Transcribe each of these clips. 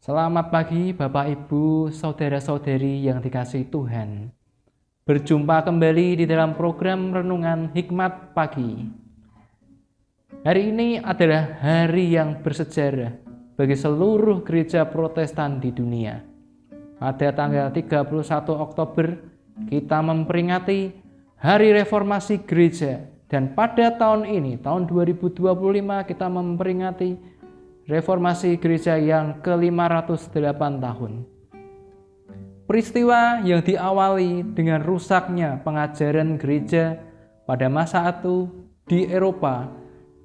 Selamat pagi Bapak Ibu, saudara-saudari yang dikasihi Tuhan. Berjumpa kembali di dalam program Renungan Hikmat Pagi. Hari ini adalah hari yang bersejarah bagi seluruh gereja Protestan di dunia. Pada tanggal 31 Oktober, kita memperingati Hari Reformasi Gereja. Dan pada tahun ini, tahun 2025, kita memperingati Reformasi Gereja yang ke-508 tahun. Peristiwa yang diawali dengan rusaknya pengajaran gereja pada masa itu di Eropa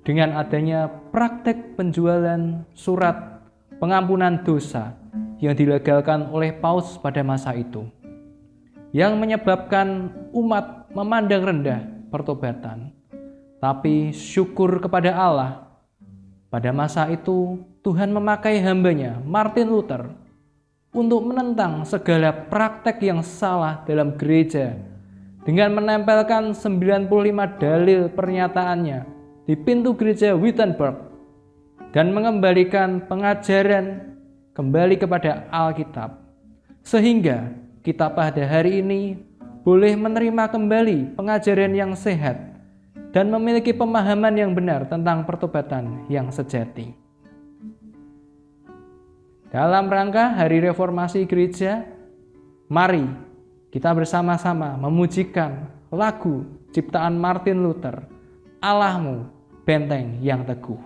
dengan adanya praktek penjualan surat pengampunan dosa yang dilegalkan oleh Paus pada masa itu, yang menyebabkan umat memandang rendah pertobatan. Tapi syukur kepada Allah, pada masa itu, Tuhan memakai hamba-Nya, Martin Luther, untuk menentang segala praktek yang salah dalam gereja dengan menempelkan 95 dalil pernyataannya di pintu gereja Wittenberg dan mengembalikan pengajaran kembali kepada Alkitab. Sehingga kita pada hari ini boleh menerima kembali pengajaran yang sehat dan memiliki pemahaman yang benar tentang pertobatan yang sejati. Dalam rangka Hari Reformasi Gereja, mari kita bersama-sama memujikan lagu ciptaan Martin Luther, "Allahmu, Benteng yang Teguh."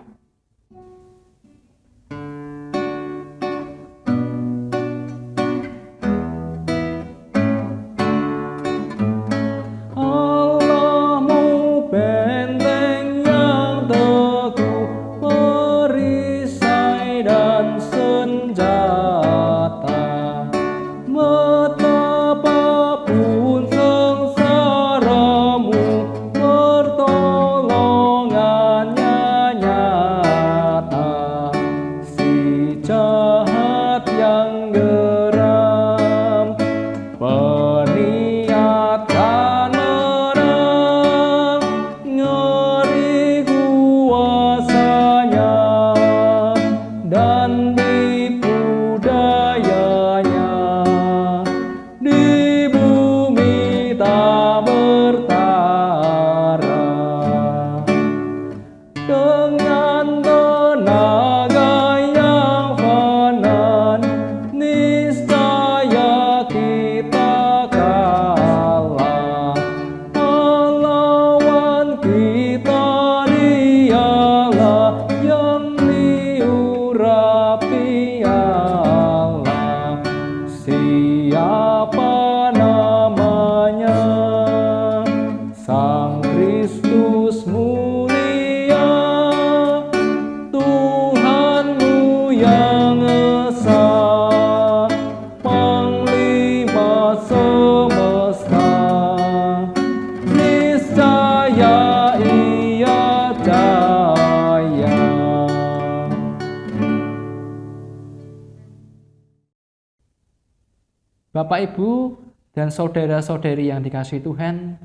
Bapak, Ibu, dan saudara-saudari yang dikasihi Tuhan,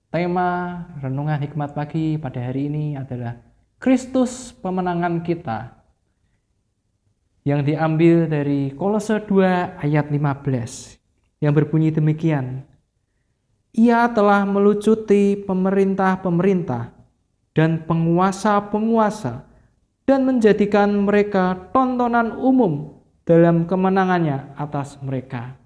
tema Renungan Hikmat Pagi pada hari ini adalah Kristus Pemenangan Kita, yang diambil dari Kolose 2 ayat 15, yang berbunyi demikian: Ia telah melucuti pemerintah-pemerintah dan penguasa-penguasa dan menjadikan mereka tontonan umum dalam kemenangannya atas mereka.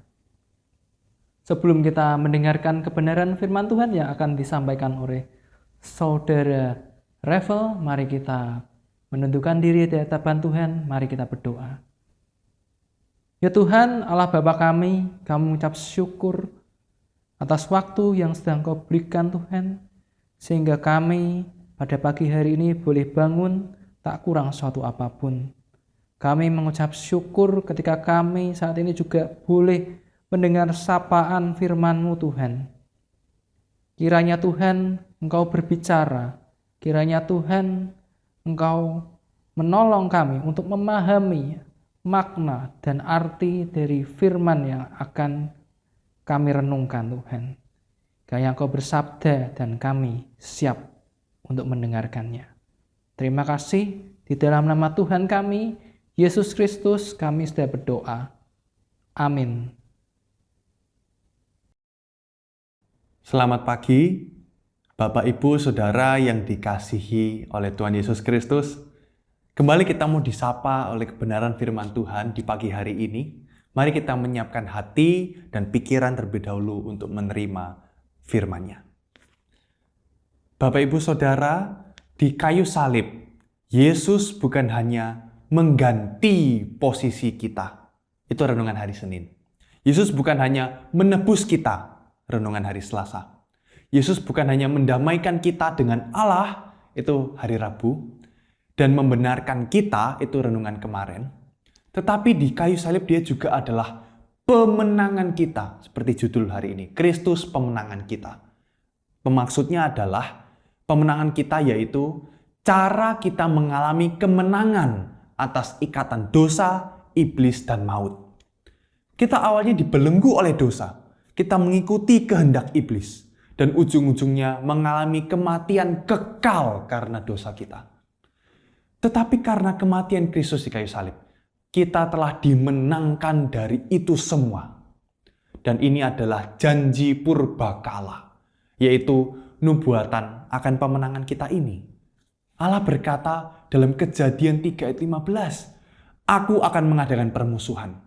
Sebelum kita mendengarkan kebenaran firman Tuhan yang akan disampaikan oleh Saudara Revel, mari kita menundukkan diri di hadapan Tuhan, mari kita berdoa. Ya Tuhan, Allah Bapa kami mengucap syukur atas waktu yang sedang Kau berikan Tuhan, sehingga kami pada pagi hari ini boleh bangun tak kurang suatu apapun. Kami mengucap syukur ketika kami saat ini juga boleh mendengar sapaan firman-Mu Tuhan. Kiranya Tuhan Engkau berbicara, kiranya Tuhan Engkau menolong kami untuk memahami makna dan arti dari firman yang akan kami renungkan Tuhan. Kiranya Engkau bersabda dan kami siap untuk mendengarkannya. Terima kasih di dalam nama Tuhan kami, Yesus Kristus, kami sudah berdoa. Amin. Selamat pagi, Bapak, Ibu, Saudara yang dikasihi oleh Tuhan Yesus Kristus. Kembali kita mau disapa oleh kebenaran firman Tuhan di pagi hari ini. Mari kita menyiapkan hati dan pikiran terlebih dahulu untuk menerima firman-Nya. Bapak, Ibu, Saudara, di kayu salib, Yesus bukan hanya mengganti posisi kita. Itu renungan hari Senin. Yesus bukan hanya menebus kita, renungan hari Selasa. Yesus bukan hanya mendamaikan kita dengan Allah, itu hari Rabu, dan membenarkan kita, itu renungan kemarin. Tetapi di kayu salib dia juga adalah pemenangan kita, seperti judul hari ini, Kristus pemenangan kita. Pemaksudnya adalah pemenangan kita yaitu cara kita mengalami kemenangan atas ikatan dosa, iblis, dan maut. Kita awalnya dibelenggu oleh dosa. Kita mengikuti kehendak iblis. Dan ujung-ujungnya mengalami kematian kekal karena dosa kita. Tetapi karena kematian Kristus di kayu salib, kita telah dimenangkan dari itu semua. Dan ini adalah janji purbakala, yaitu nubuatan akan pemenangan kita ini. Allah berkata dalam Kejadian 3 ayat 15, "Aku akan mengadakan permusuhan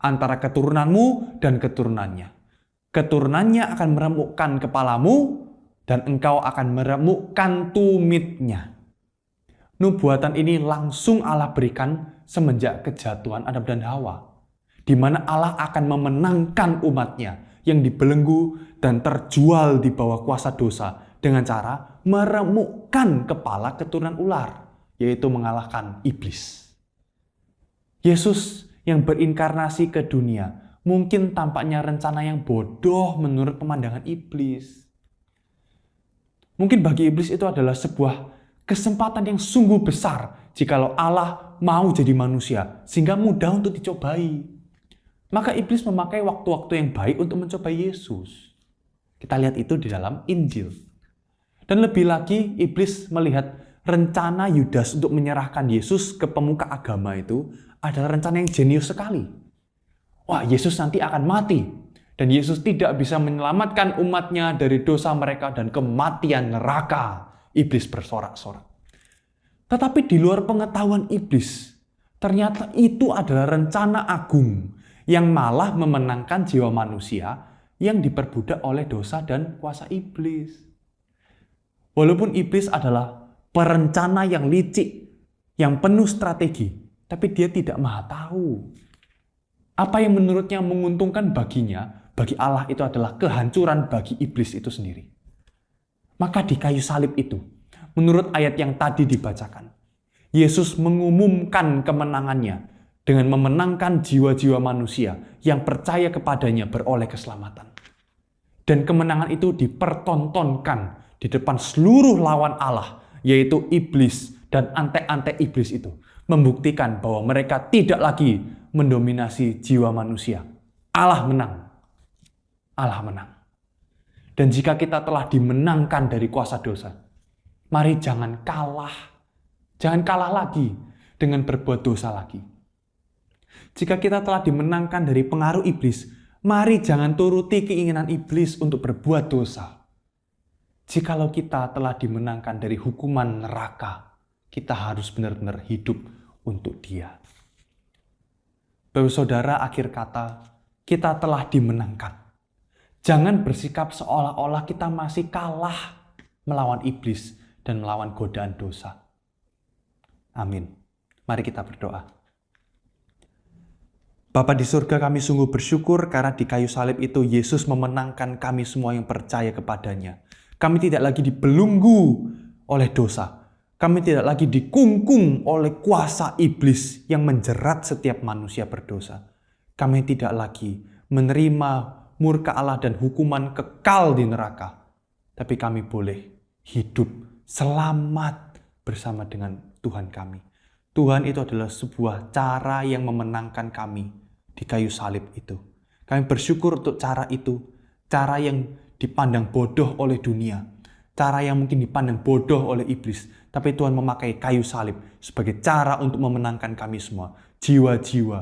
antara keturunanmu dan keturunannya. Keturunannya akan meremukkan kepalamu, dan engkau akan meremukkan tumitnya." Nubuatan ini langsung Allah berikan semenjak kejatuhan Adam dan Hawa, di mana Allah akan memenangkan umatnya yang dibelenggu dan terjual di bawah kuasa dosa dengan cara meremukkan kepala keturunan ular, yaitu mengalahkan iblis. Yesus yang berinkarnasi ke dunia mungkin tampaknya rencana yang bodoh menurut pemandangan iblis. Mungkin bagi iblis itu adalah sebuah kesempatan yang sungguh besar jikalau Allah mau jadi manusia, sehingga mudah untuk dicobai. Maka iblis memakai waktu-waktu yang baik untuk mencobai Yesus. Kita lihat itu di dalam Injil. Dan lebih lagi, iblis melihat rencana Yudas untuk menyerahkan Yesus ke pemuka agama itu adalah rencana yang jenius sekali. Wah, Yesus nanti akan mati. Dan Yesus tidak bisa menyelamatkan umatnya dari dosa mereka dan kematian neraka. Iblis bersorak-sorak. Tetapi di luar pengetahuan iblis, ternyata itu adalah rencana agung yang malah memenangkan jiwa manusia yang diperbudak oleh dosa dan kuasa iblis. Walaupun iblis adalah perencana yang licik, yang penuh strategi, tapi dia tidak maha tahu. Apa yang menurutnya menguntungkan baginya, bagi Allah itu adalah kehancuran bagi iblis itu sendiri. Maka di kayu salib itu, menurut ayat yang tadi dibacakan, Yesus mengumumkan kemenangannya dengan memenangkan jiwa-jiwa manusia yang percaya kepadanya beroleh keselamatan. Dan kemenangan itu dipertontonkan di depan seluruh lawan Allah, yaitu iblis dan ante-ante iblis itu, membuktikan bahwa mereka tidak lagi mendominasi jiwa manusia. Allah menang. Allah menang. Dan jika kita telah dimenangkan dari kuasa dosa, mari jangan kalah. Jangan kalah lagi dengan berbuat dosa lagi. Jika kita telah dimenangkan dari pengaruh iblis, mari jangan turuti keinginan iblis untuk berbuat dosa. Jikalau kita telah dimenangkan dari hukuman neraka, kita harus benar-benar hidup untuk Dia. Bapak Saudara, akhir kata, kita telah dimenangkan. Jangan bersikap seolah-olah kita masih kalah melawan iblis dan melawan godaan dosa. Amin. Mari kita berdoa. Bapa di surga, kami sungguh bersyukur karena di kayu salib itu Yesus memenangkan kami semua yang percaya kepadanya. Kami tidak lagi dibelenggu oleh dosa. Kami tidak lagi dikungkung oleh kuasa iblis yang menjerat setiap manusia berdosa. Kami tidak lagi menerima murka Allah dan hukuman kekal di neraka. Tapi kami boleh hidup selamat bersama dengan Tuhan kami. Tuhan itu adalah sebuah cara yang memenangkan kami di kayu salib itu. Kami bersyukur untuk cara itu. Cara yang dipandang bodoh oleh dunia. cara yang mungkin dipandang bodoh oleh iblis, tapi Tuhan memakai kayu salib sebagai cara untuk memenangkan kami semua, jiwa-jiwa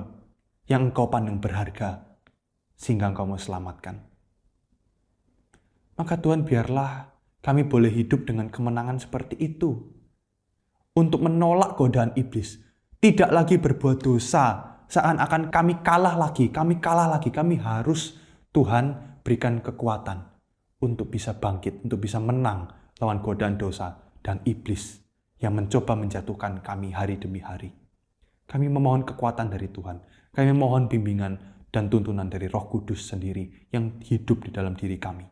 yang Engkau pandang berharga, sehingga Engkau mau selamatkan. Maka Tuhan, biarlah kami boleh hidup dengan kemenangan seperti itu, untuk menolak godaan iblis, tidak lagi berbuat dosa, seakan-akan kami kalah lagi, kami harus Tuhan berikan kekuatan untuk bisa bangkit, untuk bisa menang lawan godaan dosa dan iblis yang mencoba menjatuhkan kami hari demi hari. Kami memohon kekuatan dari Tuhan, kami mohon bimbingan dan tuntunan dari Roh Kudus sendiri yang hidup di dalam diri kami.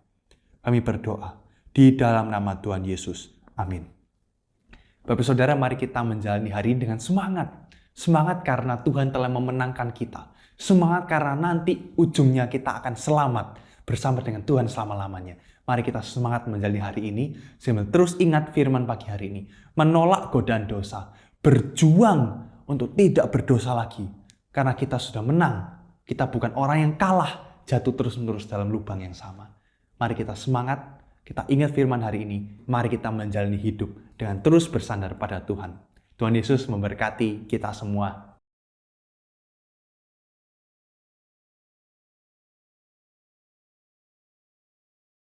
Kami berdoa di dalam nama Tuhan Yesus. Amin. Bapak Saudara, mari kita menjalani hari ini dengan semangat. Semangat karena Tuhan telah memenangkan kita. Semangat karena nanti ujungnya kita akan selamat bersama dengan Tuhan selama-lamanya. Mari kita semangat menjalani hari ini sambil terus ingat firman pagi hari ini. Menolak godaan dosa. Berjuang untuk tidak berdosa lagi. Karena kita sudah menang. Kita bukan orang yang kalah, jatuh terus-menerus dalam lubang yang sama. Mari kita semangat, kita ingat firman hari ini. Mari kita menjalani hidup dengan terus bersandar pada Tuhan. Tuhan Yesus memberkati kita semua.